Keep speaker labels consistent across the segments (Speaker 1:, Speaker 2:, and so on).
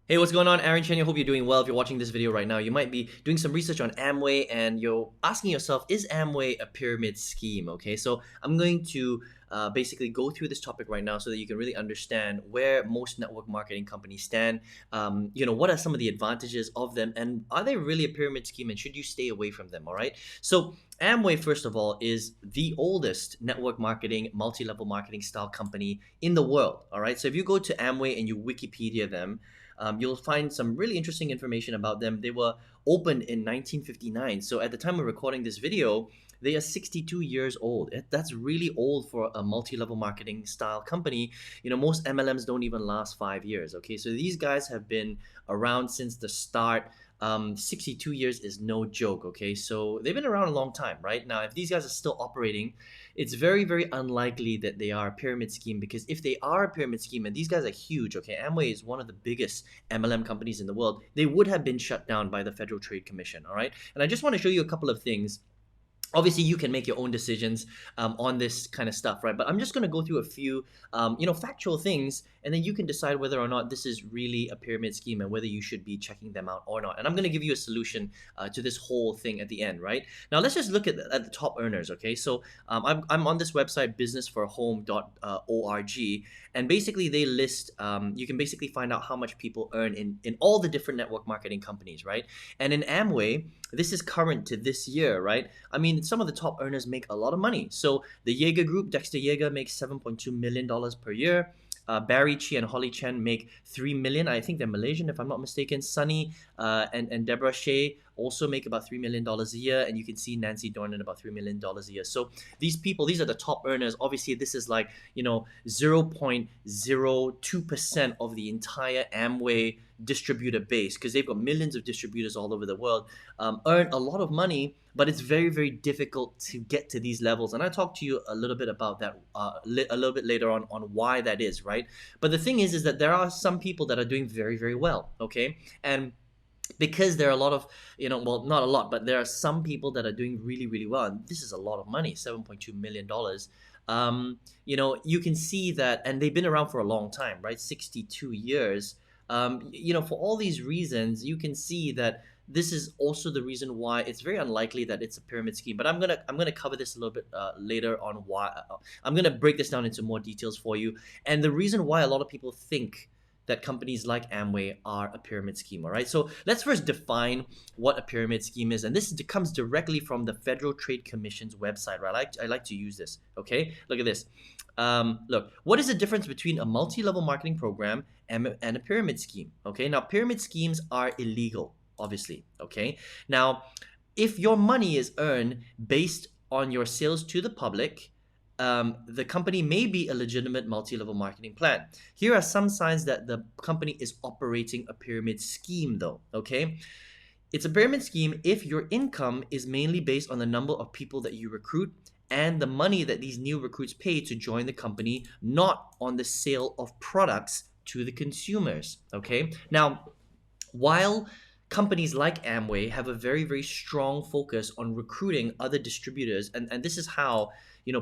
Speaker 1: Hey, what's going on? Aaron Chen, I hope you're doing well. If you're watching this video right now, you might be doing some research on Amway and you're asking yourself, is Amway a pyramid scheme? Okay, so I'm going to basically go through this topic right now so that you can really understand where most network marketing companies stand. What are some of the advantages of them, and are they really a pyramid scheme, and should you stay away from them? All right. So Amway, first of all, is the oldest network marketing, multi-level marketing style company in the world. All right. So if you go to Amway and you Wikipedia them, you'll find some really interesting information about them. They were opened in 1959. So at the time of recording this video, they are 62 years old. That's really old for a multi-level marketing style company. Most MLMs don't even last 5 years. Okay, so these guys have been around since the start. 62 years is no joke. Okay, so they've been around a long time, right? Now, if these guys are still operating, it's very, very unlikely that they are a pyramid scheme, because if they are a pyramid scheme, and these guys are huge, okay, Amway is one of the biggest MLM companies in the world, they would have been shut down by the Federal Trade Commission, all right? And I just want to show you a couple of things. Obviously, you can make your own decisions on this kind of stuff, right? But I'm just going to go through a few, factual things, and then you can decide whether or not this is really a pyramid scheme and whether you should be checking them out or not. And I'm going to give you a solution to this whole thing at the end, right? Now, let's just look at the top earners, okay? So I'm on this website, businessforhome.org, and basically they list, you can basically find out how much people earn in all the different network marketing companies, right? And in Amway, this is current to this year, right? I mean, some of the top earners make a lot of money. So the Yeager Group, Dexter Yeager, makes $7.2 million per year. Barry Chi and Holly Chen make $3 million. I think they're Malaysian, if I'm not mistaken. Sunny and Deborah Shea also make about $3 million a year, and you can see Nancy Dornan about $3 million a year. So these people, these are the top earners. Obviously, this is like 0.02% of the entire Amway distributor base, because they've got millions of distributors all over the world, earn a lot of money, but it's very, very difficult to get to these levels. And I'll talk to you a little bit about that a little bit later on why that is, right? But the thing is that there are some people that are doing very, very well, okay? And because there are a lot of, well, not a lot, but there are some people that are doing really, really well. And this is a lot of money, $7.2 million. You can see that, and they've been around for a long time, right? 62 years. For all these reasons, you can see that this is also the reason why it's very unlikely that it's a pyramid scheme. But I'm gonna cover this a little bit later on. Why I'm gonna break this down into more details for you, and the reason why a lot of people think that companies like Amway are a pyramid scheme. All right, so let's first define what a pyramid scheme is, and this comes directly from the Federal Trade Commission's website. Right, I like to use this. Okay, look at this. Look, what is the difference between a multi-level marketing program and a pyramid scheme? Okay, now pyramid schemes are illegal, obviously. Okay, now if your money is earned based on your sales to the public, the company may be a legitimate multi-level marketing plan. Here are some signs that the company is operating a pyramid scheme, though. Okay, it's a pyramid scheme if your income is mainly based on the number of people that you recruit and the money that these new recruits pay to join the company, not on the sale of products to the consumers. Okay, now while companies like Amway have a very, very strong focus on recruiting other distributors, and this is how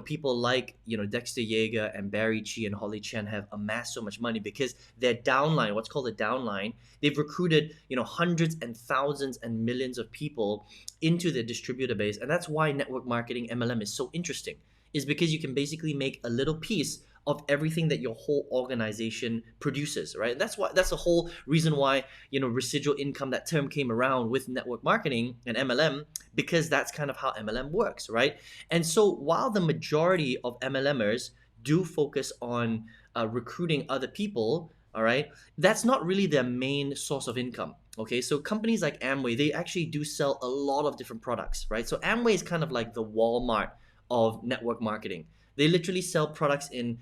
Speaker 1: people like Dexter Yeager and Barry Chi and Holly Chen have amassed so much money, because their downline, what's called a downline, they've recruited hundreds and thousands and millions of people into their distributor base. And that's why network marketing, MLM, is so interesting, is because you can basically make a little piece of everything that your whole organization produces, right? That's the whole reason why residual income, that term, came around with network marketing and MLM, because that's kind of how MLM works, right? And so while the majority of MLMers do focus on recruiting other people, all right, that's not really their main source of income. Okay, so companies like Amway, they actually do sell a lot of different products, right? So Amway is kind of like the Walmart of network marketing. They literally sell products in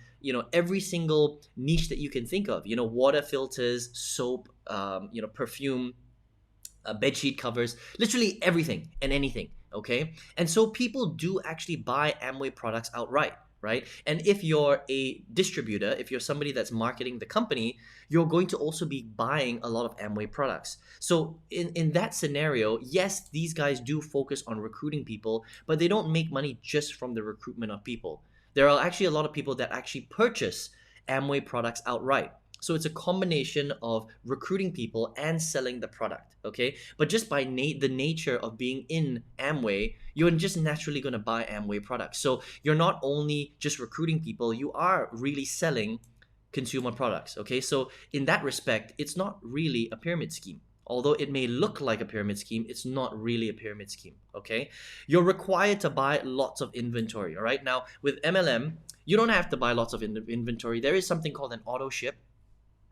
Speaker 1: every single niche that you can think of. Water filters, soap, perfume, bedsheet covers, literally everything and anything. Okay, and so people do actually buy Amway products outright. Right? And if you're a distributor, if you're somebody that's marketing the company, you're going to also be buying a lot of Amway products. So in that scenario, yes, these guys do focus on recruiting people, but they don't make money just from the recruitment of people. There are actually a lot of people that actually purchase Amway products outright. So it's a combination of recruiting people and selling the product, okay? But just by the nature of being in Amway, you're just naturally going to buy Amway products. So you're not only just recruiting people, you are really selling consumer products, okay? So in that respect, it's not really a pyramid scheme. Although it may look like a pyramid scheme, it's not really a pyramid scheme, okay? You're required to buy lots of inventory, all right? Now, with MLM, you don't have to buy lots of inventory. There is something called an auto ship,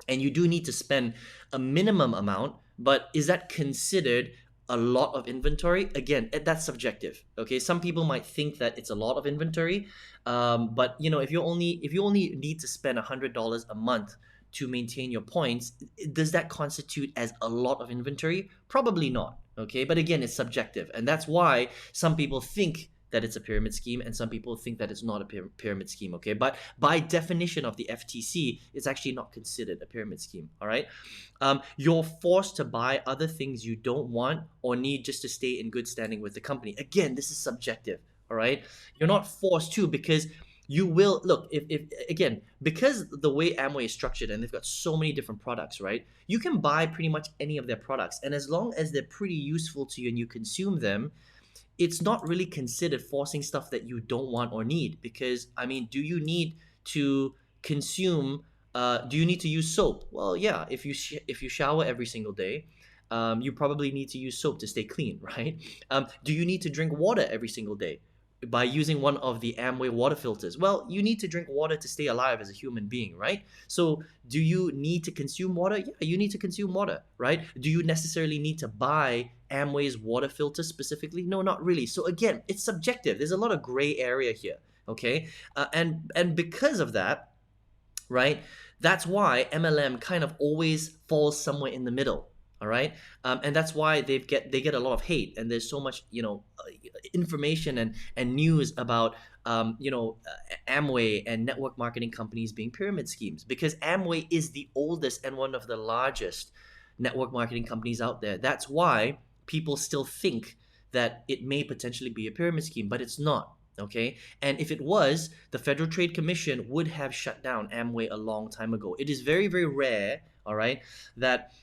Speaker 1: and you do need to spend a minimum amount, but is that considered a lot of inventory? Again, that's subjective, okay? Some people might think that it's a lot of inventory, but if you only need to spend $100 a month to maintain your points, does that constitute as a lot of inventory? Probably not, okay? But again, it's subjective, and that's why some people think that it's a pyramid scheme and some people think that it's not a pyramid scheme, okay? But by definition of the FTC, it's actually not considered a pyramid scheme, all right? You're forced to buy other things you don't want or need just to stay in good standing with the company. Again, this is subjective, all right? You're not forced to, because you will look, if again, because the way Amway is structured and they've got so many different products, right? You can buy pretty much any of their products, and as long as they're pretty useful to you and you consume them, it's not really considered forcing stuff that you don't want or need. Because I mean, do you need to consume? Do you need to use soap? Well, yeah. If you shower every single day, you probably need to use soap to stay clean, right? Do you need to drink water every single day? By using one of the Amway water filters. Well, you need to drink water to stay alive as a human being, right? So do you need to consume water? Yeah, you need to consume water, right? Do you necessarily need to buy Amway's water filter specifically? No, not really. So again, it's subjective. There's a lot of gray area here, okay? And because of that, right, that's why MLM kind of always falls somewhere in the middle. All right, and that's why they get a lot of hate, and there's so much information and news about Amway and network marketing companies being pyramid schemes, because Amway is the oldest and one of the largest network marketing companies out there. That's why people still think that it may potentially be a pyramid scheme, but it's not. Okay, and if it was, the Federal Trade Commission would have shut down Amway a long time ago. It is very, very rare, all right, that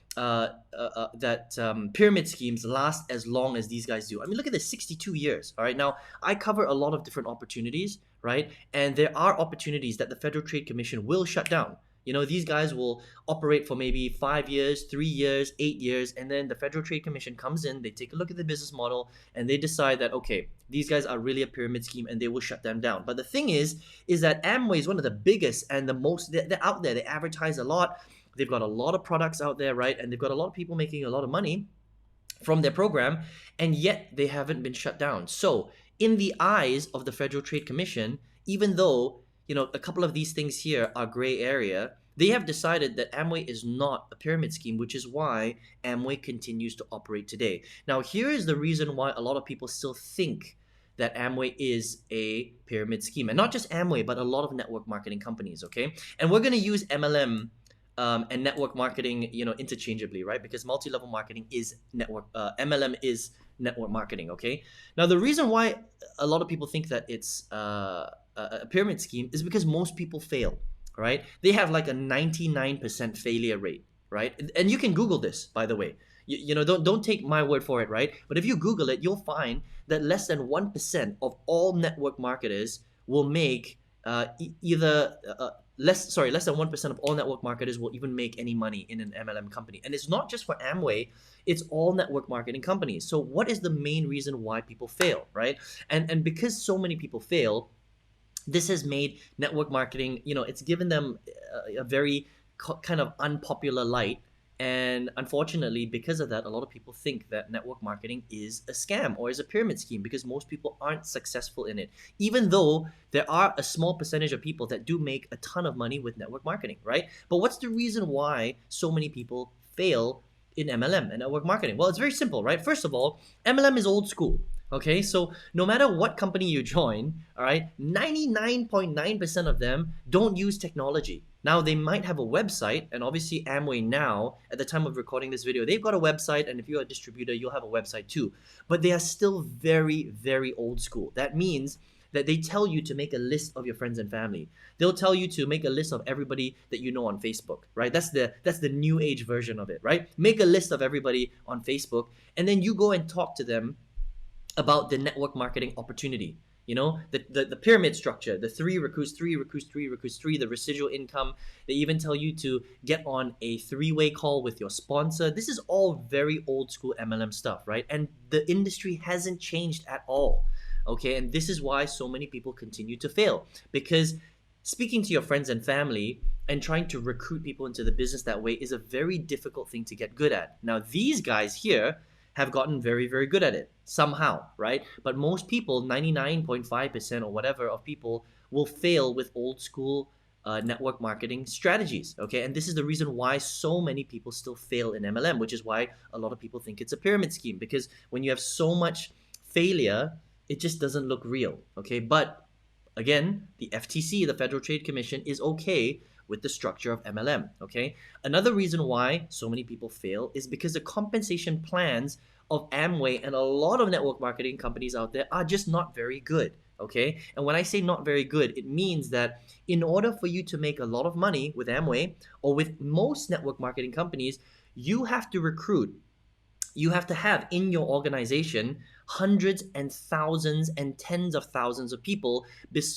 Speaker 1: pyramid schemes last as long as these guys do. I mean, look at this, 62 years. All right, now I cover a lot of different opportunities, right? And there are opportunities that the Federal Trade Commission will shut down. These guys will operate for maybe 5 years, 3 years, 8 years, and then the Federal Trade Commission comes in, they take a look at the business model, and they decide that, okay, these guys are really a pyramid scheme, and they will shut them down. But the thing is that Amway is one of the biggest and the most, they're out there, they advertise a lot, they've got a lot of products out there, right? And they've got a lot of people making a lot of money from their program, and yet they haven't been shut down. So in the eyes of the Federal Trade Commission, even though a couple of these things here are gray area, they have decided that Amway is not a pyramid scheme, which is why Amway continues to operate today. Now, here is the reason why a lot of people still think that Amway is a pyramid scheme. And not just Amway, but a lot of network marketing companies, okay? And we're going to use MLM and network marketing, interchangeably, right? Because multi-level marketing is MLM is network marketing, okay? Now, the reason why a lot of people think that it's a pyramid scheme is because most people fail, right? They have like a 99% failure rate, right? And you can Google this, by the way. Don't take my word for it, right? But if you Google it, you'll find that less than 1% of all network marketers will make less than 1% of all network marketers will even make any money in an MLM company. And it's not just for Amway, it's all network marketing companies. So what is the main reason why people fail, right? And because so many people fail, this has made network marketing, it's given them a very kind of unpopular light. And unfortunately, because of that, a lot of people think that network marketing is a scam or is a pyramid scheme, because most people aren't successful in it, even though there are a small percentage of people that do make a ton of money with network marketing, right? But what's the reason why so many people fail in MLM and network marketing? Well, it's very simple, right? First of all, MLM is old school. Okay, so no matter what company you join, all right, 99.9% of them don't use technology. Now, they might have a website, and obviously Amway now, at the time of recording this video, they've got a website, and if you're a distributor, you'll have a website too. But they are still very, very old school. That means that they tell you to make a list of your friends and family. They'll tell you to make a list of everybody that you know on Facebook, right? That's the new age version of it, right? Make a list of everybody on Facebook, and then you go and talk to them about the network marketing opportunity. The pyramid structure, the three recruits, three recruits, three recruits, three, the residual income. They even tell you to get on a three-way call with your sponsor. This is all very old school MLM stuff, right? And the industry hasn't changed at all. Okay, and this is why so many people continue to fail, because speaking to your friends and family and trying to recruit people into the business that way is a very difficult thing to get good at. Now, these guys here have gotten very, very good at it somehow, right? But most people, 99.5% or whatever of people, will fail with old school network marketing strategies, okay? And this is the reason why so many people still fail in MLM, which is why a lot of people think it's a pyramid scheme, because when you have so much failure, it just doesn't look real, okay? But again, the FTC, the Federal Trade Commission, is okay with the structure of MLM, okay? Another reason why so many people fail is because the compensation plans of Amway and a lot of network marketing companies out there are just not very good, okay? And when I say not very good, it means that in order for you to make a lot of money with Amway or with most network marketing companies, you have to recruit, you have to have in your organization hundreds and thousands and tens of thousands of people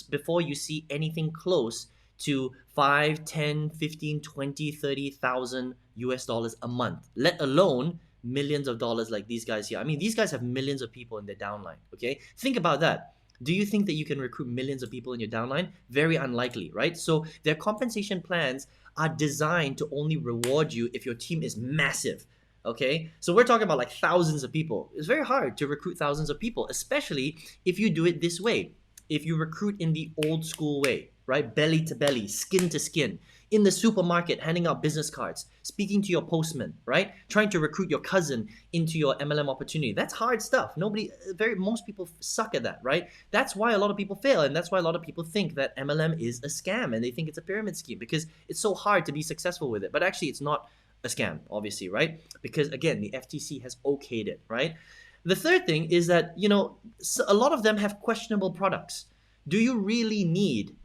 Speaker 1: before you see anything close to 5, 10, 15, 20, 30,000 US dollars a month, let alone millions of dollars like these guys here. I mean, these guys have millions of people in their downline, okay? Think about that. Do you think that you can recruit millions of people in your downline? Very unlikely, right? So their compensation plans are designed to only reward you if your team is massive. Okay, so we're talking about like thousands of people. It's very hard to recruit thousands of people, especially if you do it this way. If you recruit in the old school way, right? Belly to belly, skin to skin, in the supermarket, handing out business cards, speaking to your postman, right? Trying to recruit your cousin into your MLM opportunity. That's hard stuff. Most people suck at that, right? That's why a lot of people fail, and that's why a lot of people think that MLM is a scam and they think it's a pyramid scheme because it's so hard to be successful with it. But actually, it's not a scam, obviously, right? Because again, the FTC has okayed it, right? The third thing is that, a lot of them have questionable products. Do you really need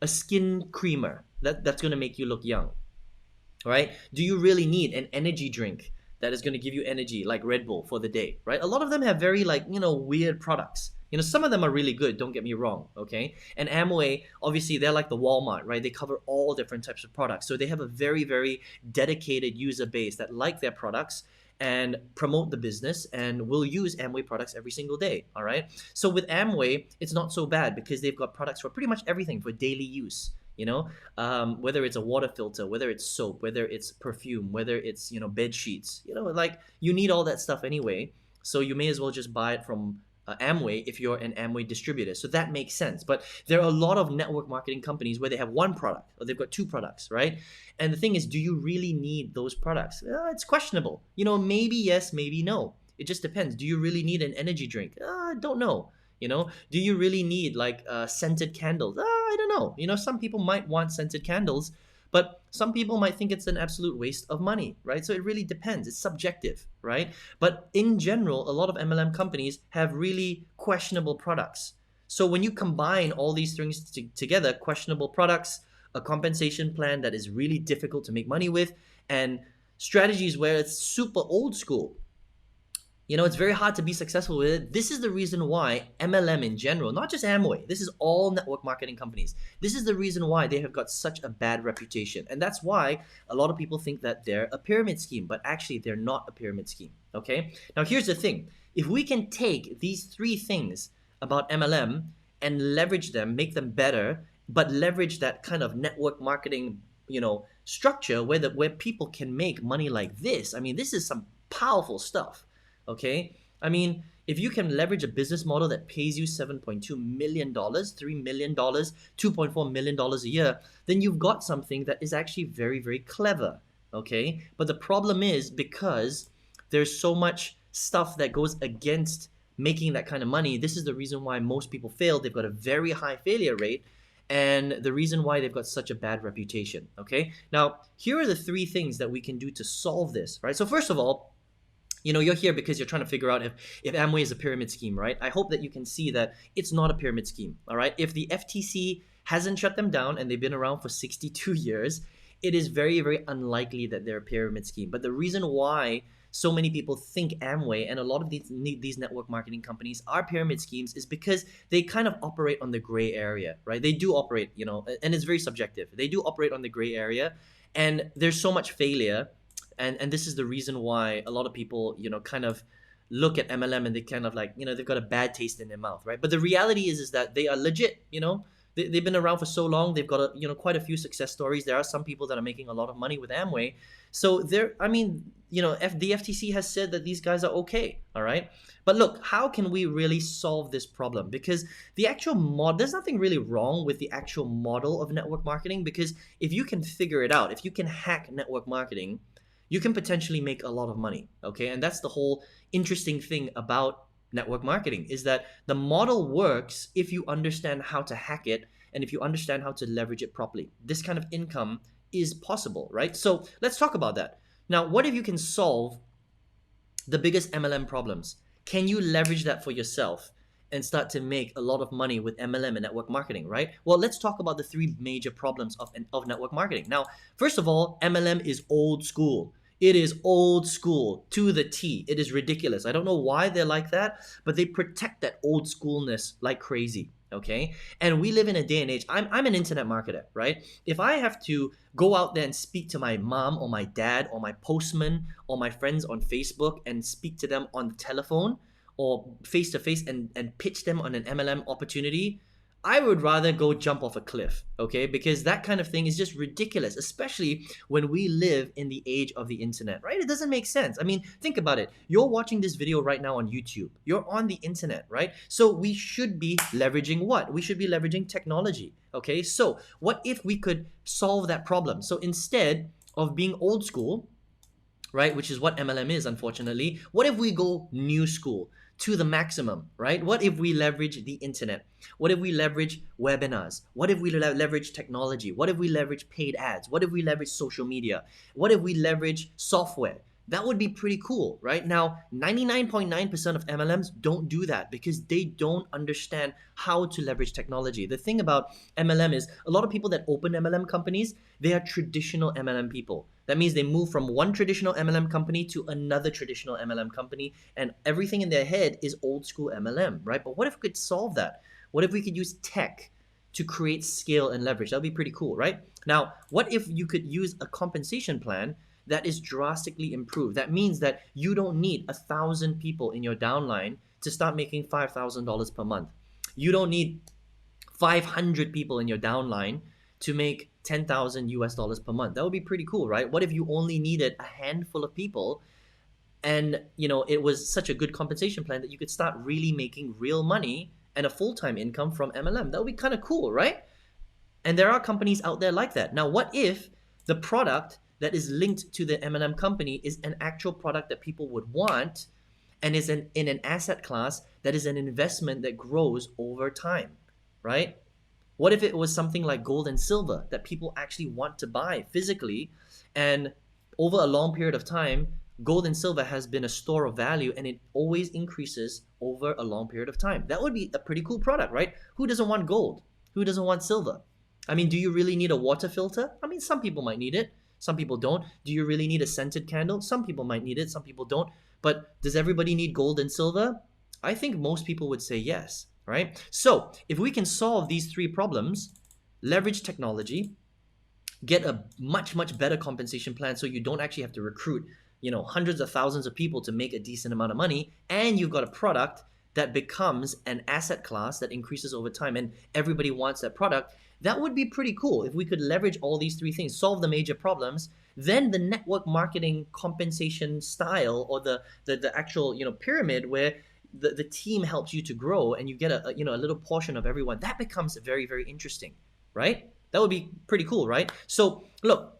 Speaker 1: a skin creamer that's going to make you look young, right? Do you really need an energy drink that is going to give you energy like Red Bull for the day, right? A lot of them have very weird products. Some of them are really good, don't get me wrong, okay? And Amway, obviously, they're like the Walmart, right? They cover all different types of products. So they have a very, very dedicated user base that like their products and promote the business and will use Amway products every single day, all right? So with Amway, it's not so bad because they've got products for pretty much everything for daily use, whether it's a water filter, whether it's soap, whether it's perfume, whether it's, bed sheets, you need all that stuff anyway. So you may as well just buy it from Amway if you're an Amway distributor. So that makes sense. But there are a lot of network marketing companies where they have one product or they've got two products, right? And the thing is, do you really need those products? It's questionable. Maybe yes, maybe no. It just depends. Do you really need an energy drink? I don't know. Do you really need scented candles? I don't know. Some people might want scented candles, but some people might think it's an absolute waste of money, right? So it really depends. It's subjective, right? But in general, a lot of MLM companies have really questionable products. So when you combine all these things together, questionable products, a compensation plan that is really difficult to make money with, and strategies where it's super old school, it's very hard to be successful with it. This is the reason why MLM in general, not just Amway, this is all network marketing companies. This is the reason why they have got such a bad reputation. And that's why a lot of people think that they're a pyramid scheme, but actually they're not a pyramid scheme, okay? Now here's the thing. If we can take these three things about MLM and leverage them, make them better, but leverage that kind of network marketing, structure where people can make money like this, I mean, this is some powerful stuff. Okay, I mean, if you can leverage a business model that pays you $7.2 million, $3 million, $2.4 million a year, then you've got something that is actually very, very clever. Okay, but the problem is because there's so much stuff that goes against making that kind of money. This is the reason why most people fail. They've got a very high failure rate, and the reason why they've got such a bad reputation. Okay, now here are the three things that we can do to solve this, right? So first of all, you're here because you're trying to figure out if Amway is a pyramid scheme, right? I hope that you can see that it's not a pyramid scheme, all right? If the FTC hasn't shut them down and they've been around for 62 years, it is very, very unlikely that they're a pyramid scheme. But the reason why so many people think Amway and a lot of these network marketing companies are pyramid schemes is because they kind of operate on the gray area, right? They do operate, and it's very subjective. They do operate on the gray area, and there's so much failure, and this is the reason why a lot of people kind of look at MLM and they kind of like they've got a bad taste in their mouth, right? But the reality is that they are legit. They've been around for so long. They've got quite a few success stories. There are some people that are making a lot of money with Amway. So the FTC has said that these guys are okay, all right? But look, how can we really solve this problem? Because the actual there's nothing really wrong with the actual model of network marketing, because if you can figure it out, if you can hack network marketing, you can potentially make a lot of money, okay? And that's the whole interesting thing about network marketing, is that the model works if you understand how to hack it and if you understand how to leverage it properly. This kind of income is possible, right? So let's talk about that. Now, what if you can solve the biggest MLM problems? Can you leverage that for yourself and start to make a lot of money with MLM and network marketing, right? Well, let's talk about the three major problems of network marketing. Now, first of all, MLM is old school. It is old school to the T. It is ridiculous. I don't know why they're like that, but they protect that old schoolness like crazy, okay? And we live in a day and age, I'm an internet marketer, right? If I have to go out there and speak to my mom or my dad or my postman or my friends on Facebook and speak to them on the telephone or face to face and pitch them on an MLM opportunity, I would rather go jump off a cliff, okay? Because that kind of thing is just ridiculous, especially when we live in the age of the internet, right? It doesn't make sense. I mean, think about it. You're watching this video right now on YouTube. You're on the internet, right? So we should be leveraging what? We should be leveraging technology, okay? So what if we could solve that problem? So instead of being old school, right, which is what MLM is, unfortunately, what if we go new school? To the maximum, right? What if we leverage the internet? What if we leverage webinars? What if we leverage technology? What if we leverage paid ads? What if we leverage social media? What if we leverage software? That would be pretty cool, right? Now, 99.9% of MLMs don't do that because they don't understand how to leverage technology. The thing about MLM is a lot of people that open MLM companies, they are traditional MLM people. That means they move from one traditional MLM company to another traditional MLM company, and everything in their head is old school MLM, right? But what if we could solve that? What if we could use tech to create scale and leverage? That would be pretty cool, right? Now, what if you could use a compensation plan that is drastically improved? That means that you don't need 1,000 people in your downline to start making $5,000 per month. You don't need 500 people in your downline to make 10,000 US dollars per month. That would be pretty cool, right? What if you only needed a handful of people and it was such a good compensation plan that you could start really making real money and a full-time income from MLM? That would be kind of cool, right? And there are companies out there like that. Now, what if the product that is linked to the MLM company is an actual product that people would want and is in an asset class that is an investment that grows over time, right? What if it was something like gold and silver that people actually want to buy physically, and over a long period of time, gold and silver has been a store of value and it always increases over a long period of time? That would be a pretty cool product, right? Who doesn't want gold? Who doesn't want silver? I mean, do you really need a water filter? I mean, some people might need it. Some people don't. Do you really need a scented candle? Some people might need it. Some people don't. But does everybody need gold and silver? I think most people would say yes, right? So if we can solve these three problems, leverage technology, get a much, much better compensation plan so you don't actually have to recruit, hundreds of thousands of people to make a decent amount of money, and you've got a product that becomes an asset class that increases over time and everybody wants that product, that would be pretty cool. If we could leverage all these three things, solve the major problems, then the network marketing compensation style, or the actual pyramid where the team helps you to grow and you get a little portion of everyone, that becomes very, very interesting, right? That would be pretty cool, right? So look,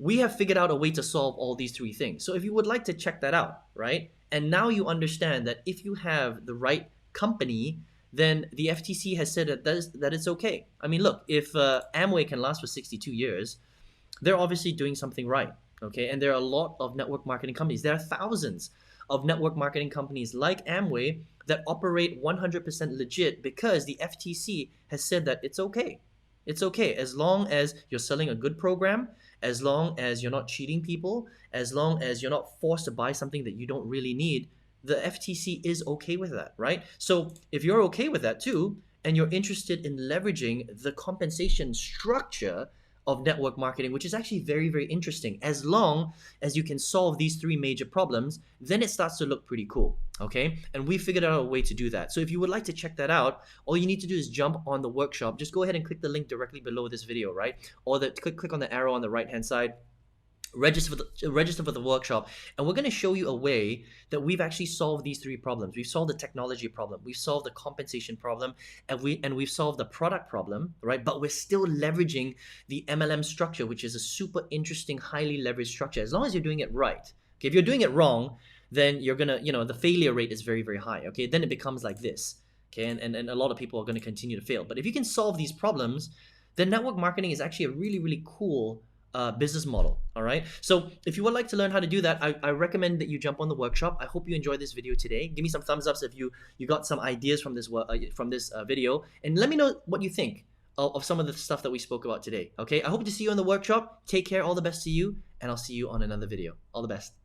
Speaker 1: we have figured out a way to solve all these three things. So if you would like to check that out, right? And now you understand that if you have the right company, then the FTC has said that it's okay. I mean, look, if Amway can last for 62 years, they're obviously doing something right. Okay, and there are a lot of network marketing companies. There are thousands of network marketing companies like Amway that operate 100% legit because the FTC has said that it's okay. It's okay as long as you're selling a good program, as long as you're not cheating people, as long as you're not forced to buy something that you don't really need. The FTC is okay with that, right? So if you're okay with that too, and you're interested in leveraging the compensation structure of network marketing, which is actually very, very interesting. As long as you can solve these three major problems, then it starts to look pretty cool. Okay. And we figured out a way to do that. So if you would like to check that out, all you need to do is jump on the workshop. Just go ahead and click the link directly below this video, right? Or click on the arrow on the right hand side. Register for the workshop, and we're going to show you a way that we've actually solved these three problems. We've solved the technology problem, we've solved the compensation problem, and we've solved the product problem, right? But we're still leveraging the MLM structure, which is a super interesting, highly leveraged structure, as long as you're doing it right. Okay, if you're doing it wrong, then you're gonna, the failure rate is very, very high. Okay, then it becomes like this. Okay, and a lot of people are going to continue to fail. But if you can solve these problems, then network marketing is actually a really, really cool business model. All right. So if you would like to learn how to do that, I recommend that you jump on the workshop. I hope you enjoyed this video today. Give me some thumbs ups if you got some ideas from this video, and let me know what you think of some of the stuff that we spoke about today. Okay. I hope to see you in the workshop. Take care. All the best to you, and I'll see you on another video. All the best.